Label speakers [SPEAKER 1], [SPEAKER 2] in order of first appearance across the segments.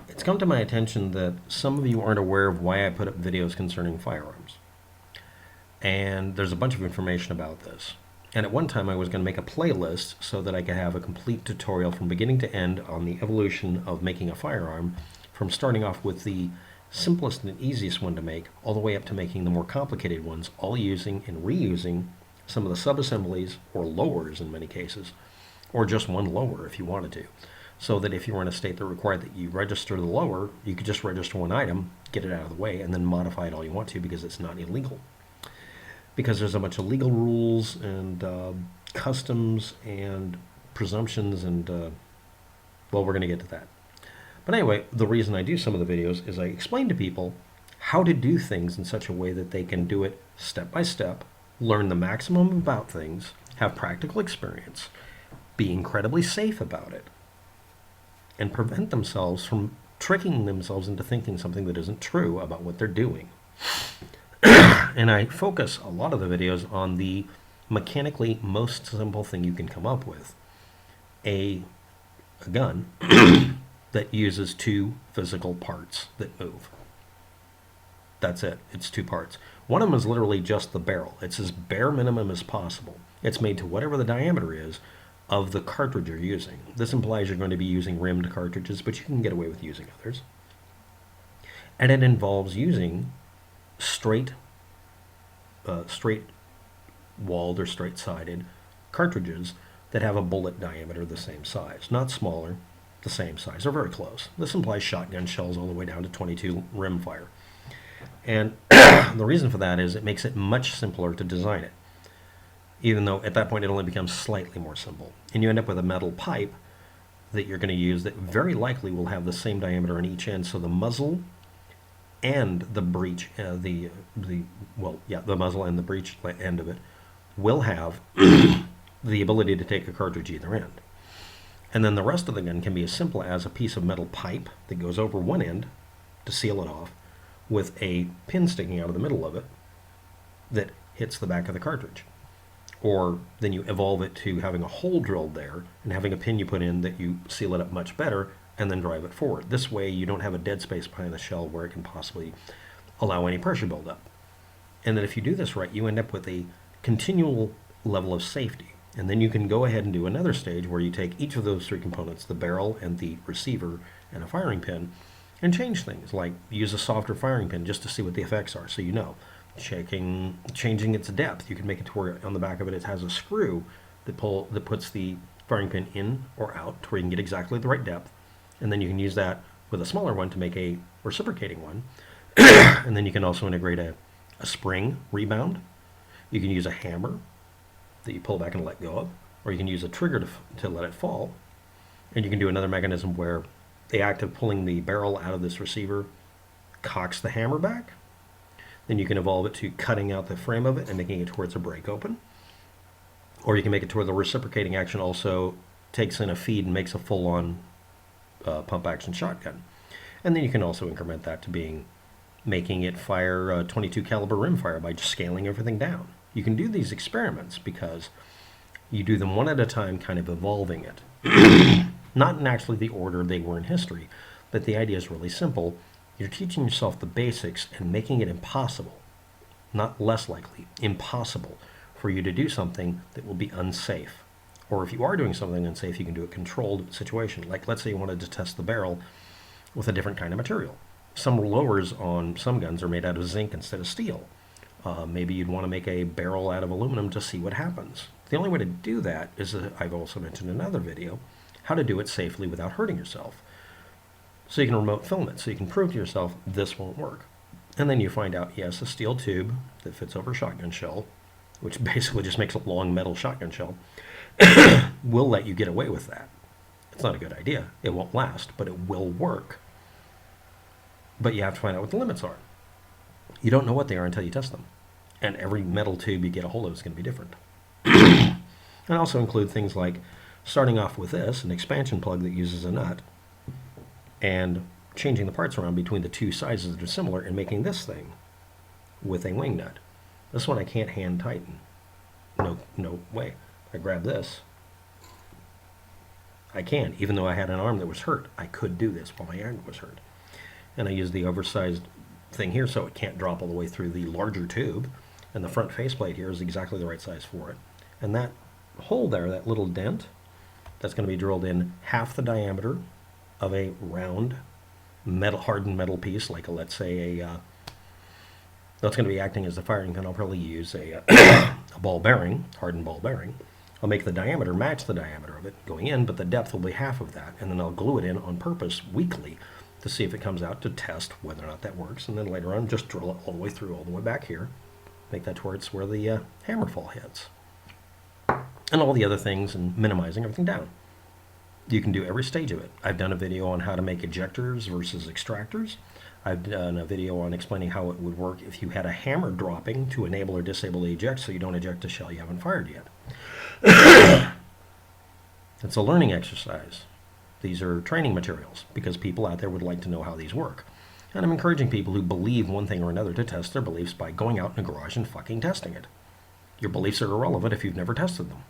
[SPEAKER 1] It's come to my attention that some of you aren't aware of why I put up videos concerning firearms. And there's a bunch of information about this. And at one time I was going to make a playlist so that I could have a complete tutorial from beginning to end on the evolution of making a firearm, from starting off with the simplest and easiest one to make, all the way up to making the more complicated ones, all using and reusing some of the sub-assemblies, or lowers in many cases, or just one lower if you wanted to. So that if you were in a state that required that you register the lower, you could just register one item, get it out of the way, and then modify it all you want to because it's not illegal. Because there's a bunch of legal rules and customs and presumptions and, well, we're going to get to that. But anyway, the reason I do some of the videos is I explain to people how to do things in such a way that they can do it step by step, learn the maximum about things, have practical experience, be incredibly safe about it, and prevent themselves from tricking themselves into thinking something that isn't true about what they're doing. And I focus a lot of the videos on the mechanically most simple thing you can come up with. A gun that uses two physical parts that move. That's it. It's two parts. One of them is literally just the barrel. It's as bare minimum as possible. It's made to whatever the diameter is of the cartridge you're using. This implies you're going to be using rimmed cartridges, but you can get away with using others. And it involves using straight walled or straight sided cartridges that have a bullet diameter the same size, not smaller, the same size, or very close. This implies shotgun shells all the way down to 22 rim fire. And the reason for that is it makes it much simpler to design it, even though at that point it only becomes slightly more simple. And you end up with a metal pipe that you're going to use that very likely will have the same diameter on each end, so the muzzle and the breech, the muzzle and the breech end of it will have the ability to take a cartridge either end. And then the rest of the gun can be as simple as a piece of metal pipe that goes over one end to seal it off, with a pin sticking out of the middle of it that hits the back of the cartridge. Or then you evolve it to having a hole drilled there and having a pin you put in that you seal it up much better and then drive it forward. This way you don't have a dead space behind the shell where it can possibly allow any pressure buildup. And that if you do this right, you end up with a continual level of safety. And then you can go ahead and do another stage where you take each of those three components, the barrel and the receiver and a firing pin, and change things, like use a softer firing pin just to see what the effects are, so you know. Changing its depth. You can make it to where on the back of it has a screw that puts the firing pin in or out to where you can get exactly the right depth. And then you can use that with a smaller one to make a reciprocating one. And then you can also integrate a spring rebound. You can use a hammer that you pull back and let go of, or you can use a trigger to let it fall. And you can do another mechanism where the act of pulling the barrel out of this receiver cocks the hammer back. Then you can evolve it to cutting out the frame of it and making it to where it's a break open. Or you can make it to where the reciprocating action also takes in a feed and makes a full-on pump action shotgun. And then you can also increment that to making it fire 22 caliber rimfire by just scaling everything down. You can do these experiments because you do them one at a time, kind of evolving it. Not in actually the order they were in history, but the idea is really simple. You're teaching yourself the basics and making it impossible, not less likely, impossible for you to do something that will be unsafe. Or if you are doing something unsafe, you can do a controlled situation. Like, let's say you wanted to test the barrel with a different kind of material. Some lowers on some guns are made out of zinc instead of steel. Maybe you'd want to make a barrel out of aluminum to see what happens. The only way to do that is, I've also mentioned in another video, how to do it safely without hurting yourself. So you can remote film it, so you can prove to yourself this won't work. And then you find out, yes, a steel tube that fits over a shotgun shell, which basically just makes a long metal shotgun shell, will let you get away with that. It's not a good idea. It won't last, but it will work. But you have to find out what the limits are. You don't know what they are until you test them. And every metal tube you get a hold of is going to be different. And also include things like starting off with this, an expansion plug that uses a nut, and changing the parts around between the two sizes that are similar and making this thing with a wing nut. This one I can't hand tighten. No way. I grab this, I can. Even though I had an arm that was hurt, I could do this while my arm was hurt. And I use the oversized thing here so it can't drop all the way through the larger tube. And the front faceplate here is exactly the right size for it. And that hole there, that little dent, that's going to be drilled in half the diameter of a round metal, hardened metal piece, like let's say that's going to be acting as the firing pin. I'll probably use a ball bearing, hardened ball bearing. I'll make the diameter match the diameter of it going in, but the depth will be half of that. And then I'll glue it in on purpose weekly to see if it comes out, to test whether or not that works. And then later on, just drill it all the way through, all the way back here. Make that to where it's where the hammer fall hits. And all the other things, and minimizing everything down. You can do every stage of it. I've done a video on how to make ejectors versus extractors. I've done a video on explaining how it would work if you had a hammer dropping to enable or disable the eject so you don't eject a shell you haven't fired yet. It's a learning exercise. These are training materials because people out there would like to know how these work. And I'm encouraging people who believe one thing or another to test their beliefs by going out in a garage and fucking testing it. Your beliefs are irrelevant if you've never tested them.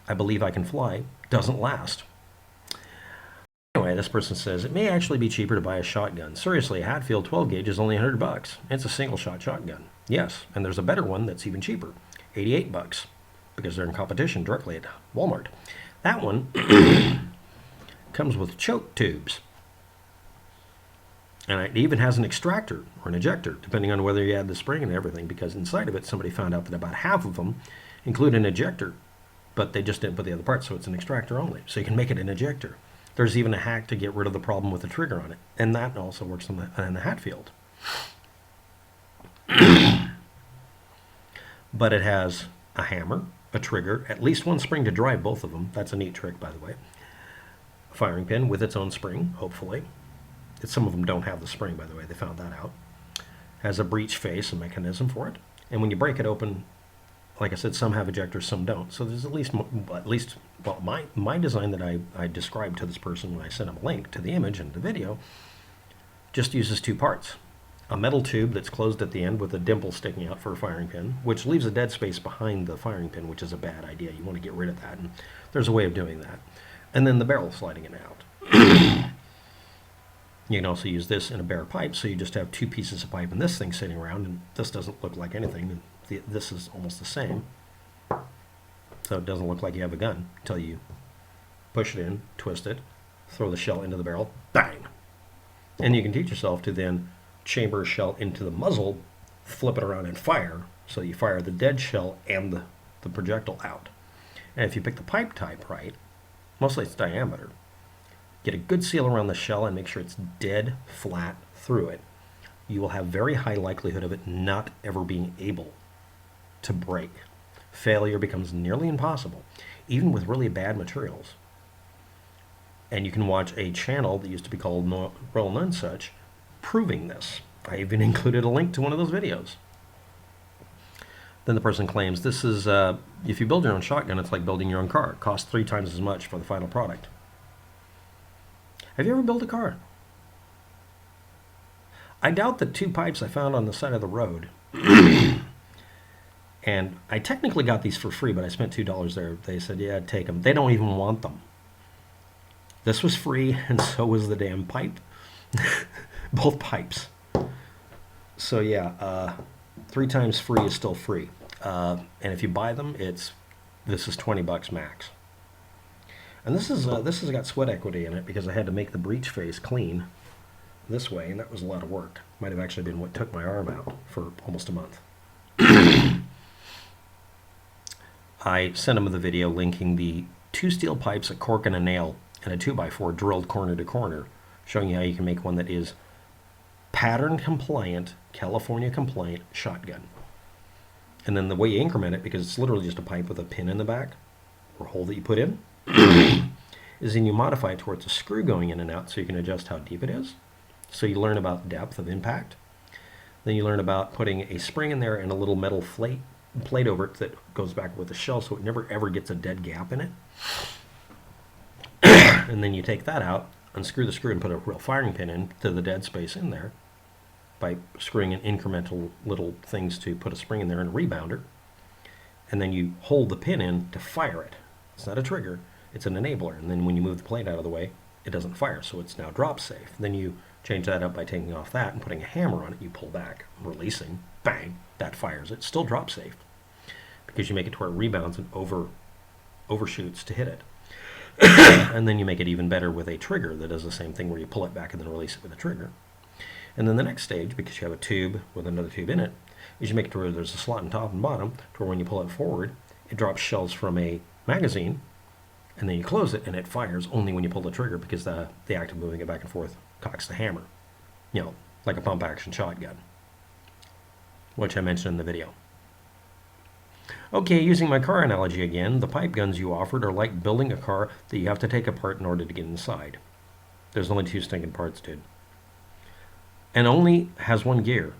[SPEAKER 1] I believe I can fly doesn't last. Anyway, this person says, it may actually be cheaper to buy a shotgun. Seriously, a Hatfield 12 gauge is only $100. It's a single shot shotgun. Yes, and there's a better one that's even cheaper, $88, because they're in competition directly at Walmart. That one comes with choke tubes. And it even has an extractor or an ejector, depending on whether you add the spring and everything, because inside of it, somebody found out that about half of them include an ejector, but they just didn't put the other parts, so it's an extractor only. So you can make it an ejector. There's even a hack to get rid of the problem with the trigger on it, and that also works in the Hatfield. But it has a hammer, a trigger, at least one spring to drive both of them. That's a neat trick, by the way. A firing pin with its own spring, hopefully. Some of them don't have the spring, by the way. They found that out. Has a breech face, a mechanism for it. And when you break it open, like I said, some have ejectors, some don't. So there's at least well, my design that I described to this person when I sent him a link to the image and the video just uses two parts. A metal tube that's closed at the end with a dimple sticking out for a firing pin, which leaves a dead space behind the firing pin, which is a bad idea. You want to get rid of that, and there's a way of doing that. And then the barrel sliding it out. You can also use this in a bare pipe, so you just have two pieces of pipe and this thing sitting around, and this doesn't look like anything, and this is almost the same. So it doesn't look like you have a gun until you push it in, twist it, throw the shell into the barrel, bang! And you can teach yourself to then chamber a shell into the muzzle, flip it around and fire, so you fire the dead shell and the projectile out. And if you pick the pipe type right, mostly it's diameter, get a good seal around the shell and make sure it's dead flat through it. You will have very high likelihood of it not ever being able to break. Failure becomes nearly impossible, even with really bad materials. And you can watch a channel that used to be called Royal Nunsuch proving this. I even included a link to one of those videos. Then the person claims this is, if you build your own shotgun, it's like building your own car. It costs 3 times as much for the final product. Have you ever built a car? I doubt the 2 pipes I found on the side of the road. And I technically got these for free, but I spent $2 there. They said, yeah, take them. They don't even want them. This was free, and so was the damn pipe. Both pipes. So yeah, 3 times free is still free. And if you buy them, this is $20 max. And this has got sweat equity in it because I had to make the breech face clean this way, and that was a lot of work. Might have actually been what took my arm out for almost a month. I sent him the video linking the 2 steel pipes, a cork and a nail, and a 2x4 drilled corner to corner, showing you how you can make one that is pattern compliant, California compliant shotgun. And then the way you increment it, because it's literally just a pipe with a pin in the back, or hole that you put in, is then you modify it to where it's a screw going in and out so you can adjust how deep it is. So you learn about depth of impact. Then you learn about putting a spring in there and a little metal plate over it that goes back with the shell so it never ever gets a dead gap in it. And then you take that out, unscrew the screw, and put a real firing pin in to the dead space in there by screwing in incremental little things to put a spring in there and a rebounder. And then you hold the pin in to fire it. It's not a trigger. It's an enabler. And then when you move the plate out of the way, it doesn't fire, so it's now drop safe. Then you change that up by taking off that and putting a hammer on it. You pull back, releasing, bang, that fires it. Still drop safe because you make it to where it rebounds and overshoots to hit it. And then you make it even better with a trigger that does the same thing, where you pull it back and then release it with a trigger. And then the next stage, because you have a tube with another tube in it, is you make it to where there's a slot in top and bottom, to where when you pull it forward, it drops shells from a magazine, and then you close it and it fires only when you pull the trigger, because the act of moving it back and forth cocks the hammer. You know, like a pump action shotgun, which I mentioned in the video. Okay, using my car analogy again, the pipe guns you offered are like building a car that you have to take apart in order to get inside. There's only 2 stinking parts, dude. And only has 1 gear.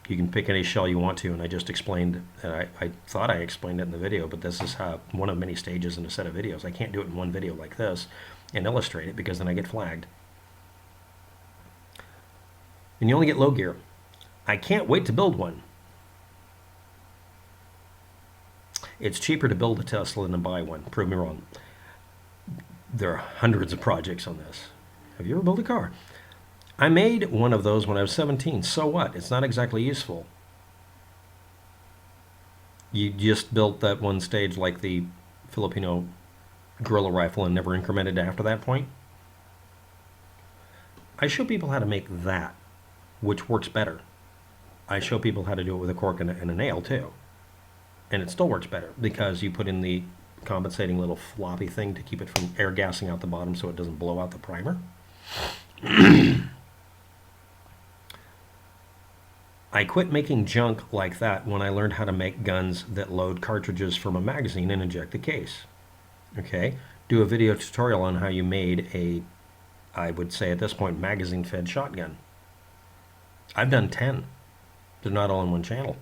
[SPEAKER 1] You can pick any shell you want to, and I just explained, I thought I explained it in the video, but this is one of many stages in a set of videos. I can't do it in one video like this and illustrate it, because then I get flagged. And you only get low gear. I can't wait to build one. It's cheaper to build a Tesla than to buy one. Prove me wrong. There are hundreds of projects on this. Have you ever built a car? I made one of those when I was 17. So what? It's not exactly useful. You just built that one stage like the Filipino guerrilla rifle and never incremented after that point. I show people how to make that, which works better. I show people how to do it with a cork and a nail too. And it still works better, because you put in the compensating little floppy thing to keep it from air gassing out the bottom so it doesn't blow out the primer. I quit making junk like that when I learned how to make guns that load cartridges from a magazine and inject the case. Okay, do a video tutorial on how you made a, I would say at this point, magazine-fed shotgun. I've done 10. They're not all in one channel.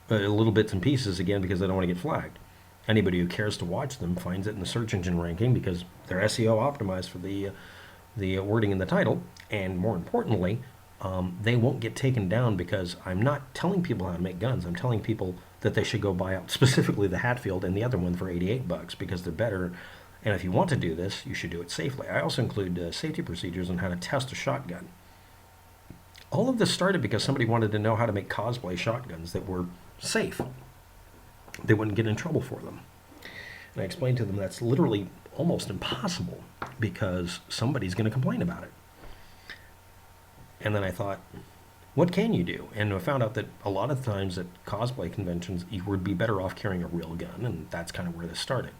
[SPEAKER 1] Little bits and pieces, again, because I don't want to get flagged. Anybody who cares to watch them finds it in the search engine ranking, because they're SEO optimized for the wording in the title, and more importantly, they won't get taken down, because I'm not telling people how to make guns. I'm telling people that they should go buy out specifically the Hatfield and the other one for $88, because they're better. And if you want to do this, you should do it safely. I also include safety procedures on how to test a shotgun. All of this started because somebody wanted to know how to make cosplay shotguns that were safe. They wouldn't get in trouble for them. And I explained to them that's literally almost impossible, because somebody's going to complain about it. And then I thought, what can you do? And I found out that a lot of times at cosplay conventions, you would be better off carrying a real gun, and that's kind of where this started.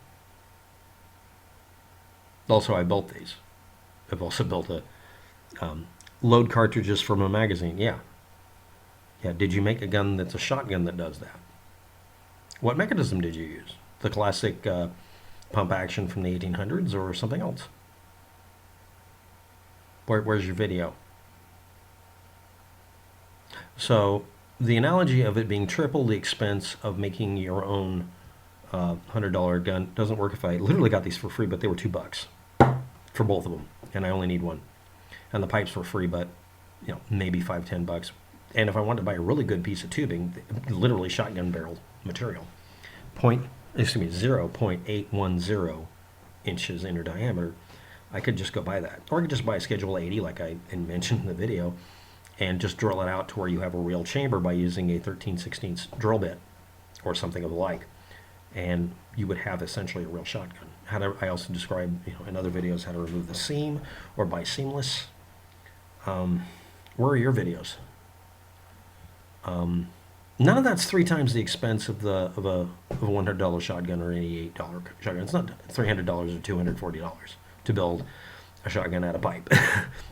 [SPEAKER 1] Also, I built these. I've also built a load cartridges from a magazine. Yeah, did you make a gun that's a shotgun that does that? What mechanism did you use? The classic pump action from the 1800s or something else? Where's your video? So the analogy of it being triple the expense of making your own $100 gun doesn't work. If I literally got these for free, but they were $2 for both of them, and I only need one. And the pipes were free, but maybe $5-10. And if I wanted to buy a really good piece of tubing, literally shotgun barrel material, 0.810 inches inner diameter, I could just go buy that. Or I could just buy a Schedule 80, like I mentioned in the video, and just drill it out to where you have a real chamber by using a 13/16 drill bit or something of the like. And you would have essentially a real shotgun. I also describe in other videos how to remove the seam or buy seamless. Where are your videos? None of that's 3 times the expense of a $100 shotgun or $88 shotgun. It's not $300 or $240 to build a shotgun out of pipe.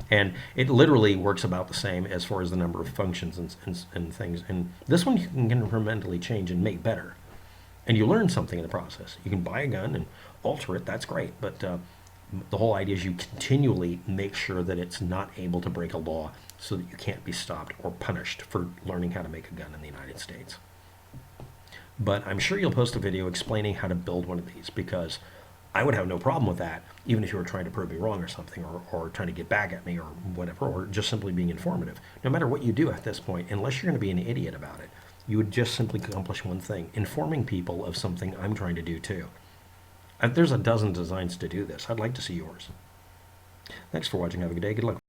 [SPEAKER 1] And it literally works about the same as far as the number of functions and things. And this one you can incrementally change and make better. And you learn something in the process. You can buy a gun and alter it, that's great. But the whole idea is you continually make sure that it's not able to break a law, so that you can't be stopped or punished for learning how to make a gun in the United States. But I'm sure you'll post a video explaining how to build one of these, because I would have no problem with that, even if you were trying to prove me wrong or something, or trying to get back at me or whatever, or just simply being informative. No matter what you do at this point, unless you're going to be an idiot about it, you would just simply accomplish one thing: informing people of something I'm trying to do too. There's a dozen designs to do this. I'd like to see yours. Thanks for watching. Have a good day. Good luck.